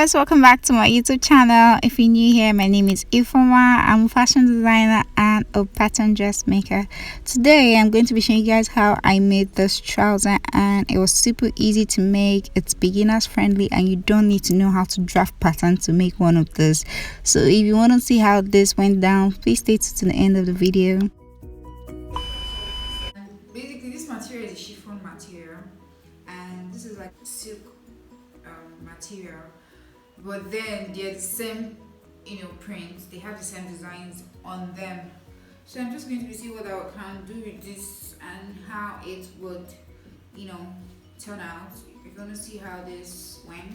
guys, welcome back to my YouTube channel. If you're new here, my name is Ifoma. I'm a fashion designer and a pattern dressmaker. Today I'm going to be showing you guys how I made this trouser, and it was super easy to make. It's beginners friendly and you don't need to know how to draft pattern to make one of this. So if you want to see how this went down, please stay to the end of the video. Basically, this material is a chiffon material, and this is like silk material, but then they're the same, prints. They have the same designs on them. So I'm just going to see what I can do with this and how it would, turn out. If you want to see how this went,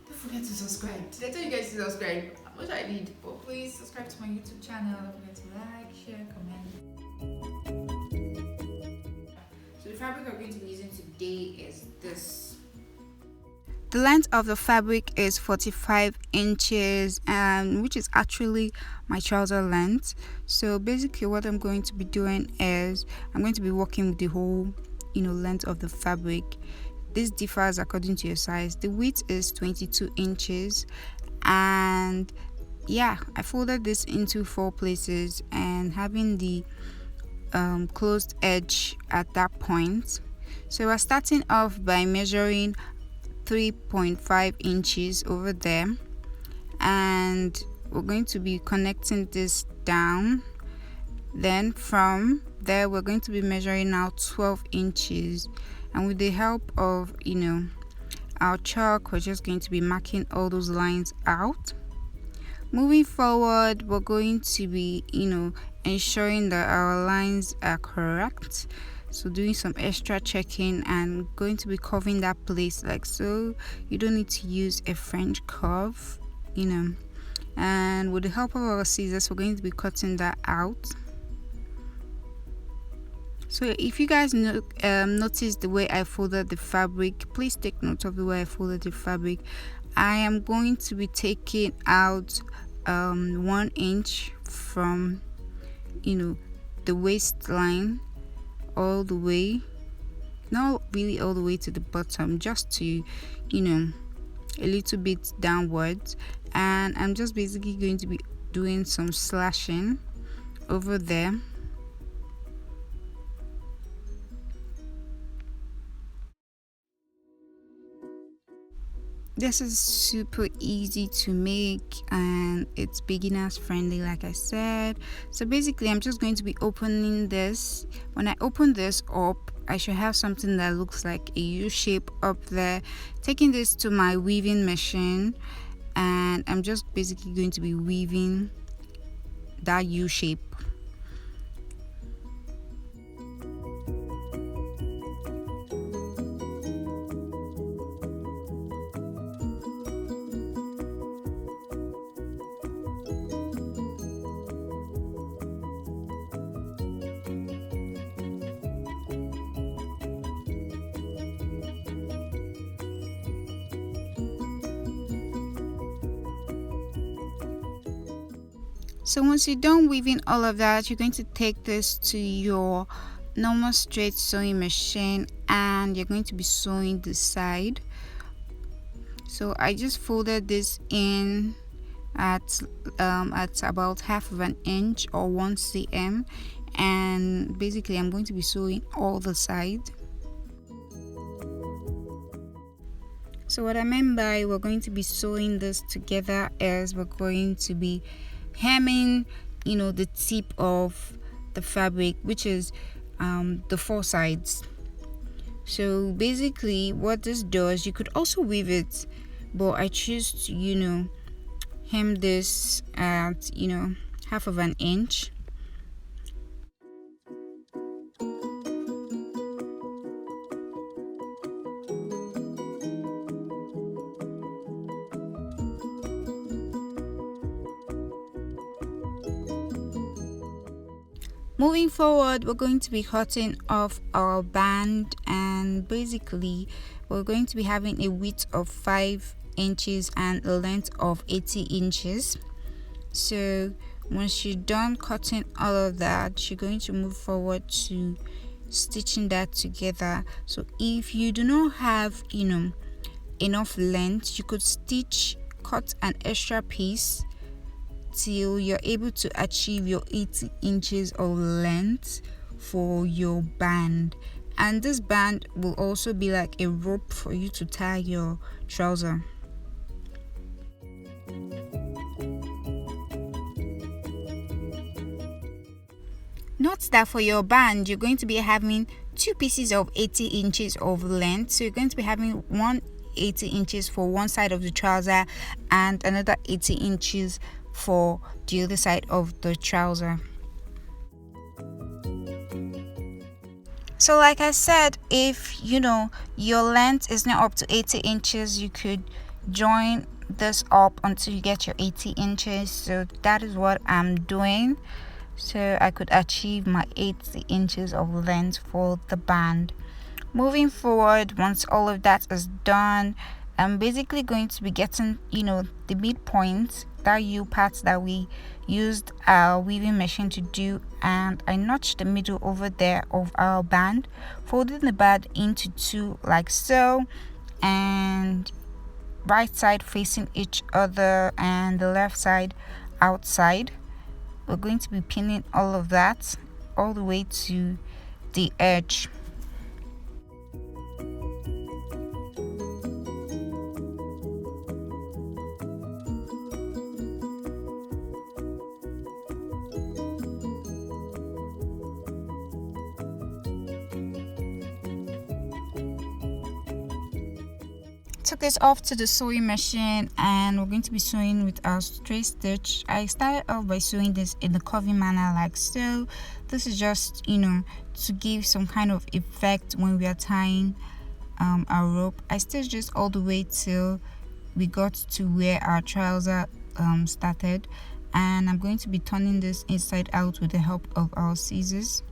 don't forget to subscribe. Did I tell you guys to subscribe? How much I need? But please subscribe to my YouTube channel. Don't forget to like, share, comment. So the fabric we're going to be using today is this. The length of the fabric is 45 inches, which is actually my trouser length. So basically what I'm going to be doing is I'm going to be working with the whole length of the fabric. This differs according to your size. The width is 22 inches, and yeah, I folded this into 4 places and having the closed edge at that point. So we're starting off by measuring 3.5 inches over there, and we're going to be connecting this down. Then from there we're going to be measuring out 12 inches, and with the help of our chalk, we're just going to be marking all those lines out. Moving forward, we're going to be ensuring that our lines are correct, so doing some extra checking and going to be curving that place like so. You don't need to use a French curve, and with the help of our scissors we're going to be cutting that out. So if you guys notice the way I folded the fabric, please take note of the way I folded the fabric. I am going to be taking out 1 inch from the waistline all the way, not really all the way to the bottom, just to a little bit downwards, and I'm just basically going to be doing some slashing over there. This is super easy to make and it's beginners friendly, like I said. So basically I'm just going to be opening this. When I open this up, I should have something that looks like a U shape up there. Taking this to my weaving machine, and I'm just basically going to be weaving that U shape. So once you're done weaving all of that, you're going to take this to your normal straight sewing machine and you're going to be sewing the side. So I just folded this in at about half of an inch or 1 cm, and basically I'm going to be sewing all the sides. So what I meant by we're going to be sewing this together is we're going to be hemming the tip of the fabric, which is the 4 sides. So basically what this does, you could also weave it, but I choose to hem this at half of an inch. Moving forward, we're going to be cutting off our band, and basically we're going to be having a width of 5 inches and a length of 80 inches. So once you're done cutting all of that, you're going to move forward to stitching that together. So if you do not have enough length, you could cut an extra piece till you're able to achieve your 80 inches of length for your band. And this band will also be like a rope for you to tie your trouser. Note that for your band, you're going to be having two pieces of 80 inches of length. So you're going to be having one 80 inches for one side of the trouser and another 80 inches for the other side of the trouser. So like I said, if your length is not up to 80 inches, you could join this up until you get your 80 inches. So that is what I'm doing, so I could achieve my 80 inches of length for the band. Moving forward, once all of that is done, I'm basically going to be getting the midpoint, that U part that we used our weaving machine to do, and I notched the middle over there of our band, folding the band into two like so, and right side facing each other and the left side outside. We're going to be pinning all of that all the way to the edge. Took this off to the sewing machine, and we're going to be sewing with our straight stitch. I started off by sewing this in the curving manner like so. This is just to give some kind of effect when we are tying our rope. I stitched this all the way till we got to where our trouser started, and I'm going to be turning this inside out with the help of our scissors.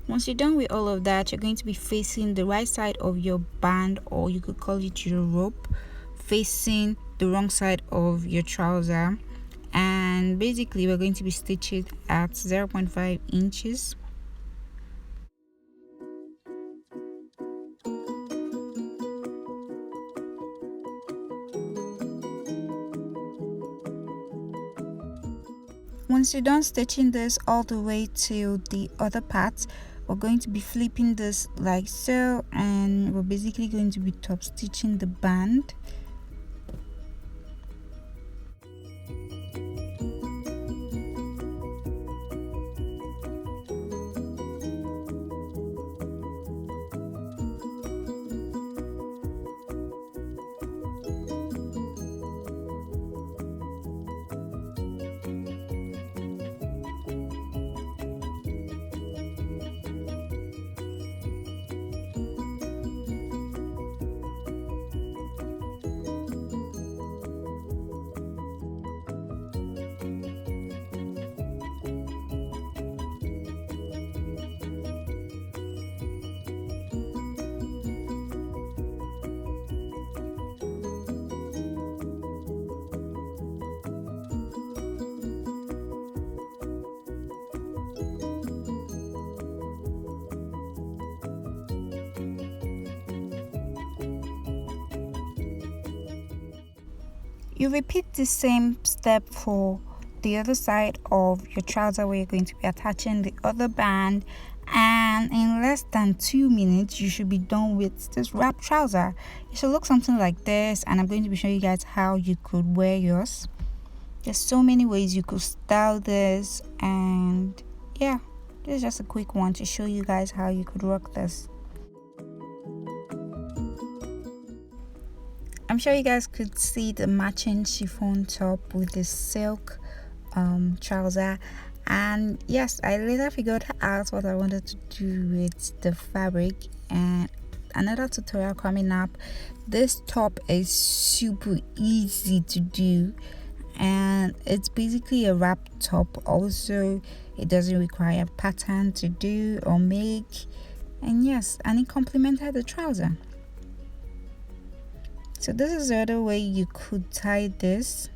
Once you're done with all of that, you're going to be facing the right side of your band, or you could call it your rope, facing the wrong side of your trouser, and basically we're going to be stitching at 0.5 inches. Once you're done stitching this all the way to the other part, we're going to be flipping this like so, and we're basically going to be top stitching the band. You repeat the same step for the other side of your trouser, where you're going to be attaching the other band, and in less than 2 minutes you should be done with this wrap trouser. It should look something like this, and I'm going to be showing you guys how you could wear yours. There's so many ways you could style this, and yeah, this is just a quick one to show you guys how you could rock this. I'm sure you guys could see the matching chiffon top with the silk trouser, and yes, I later figured out what I wanted to do with the fabric, and another tutorial coming up. This top is super easy to do, and it's basically a wrap top. Also, it doesn't require a pattern to do or make, and yes, and it complemented the trouser. So this is the other way you could tie this.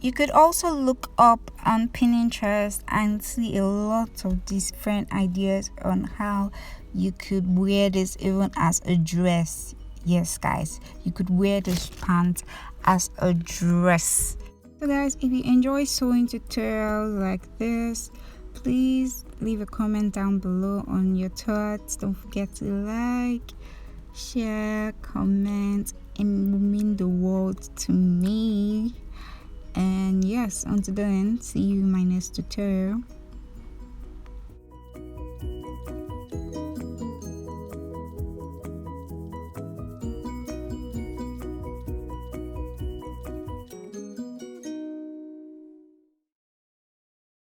You could also look up on Pinterest and see a lot of different ideas on how you could wear this even as a dress. Yes, guys, you could wear this pant as a dress. So, guys, if you enjoy sewing tutorials like this, please leave a comment down below on your thoughts. Don't forget to like, share, comment, and it will mean the world to me. And yes, until then, see you in my next tutorial.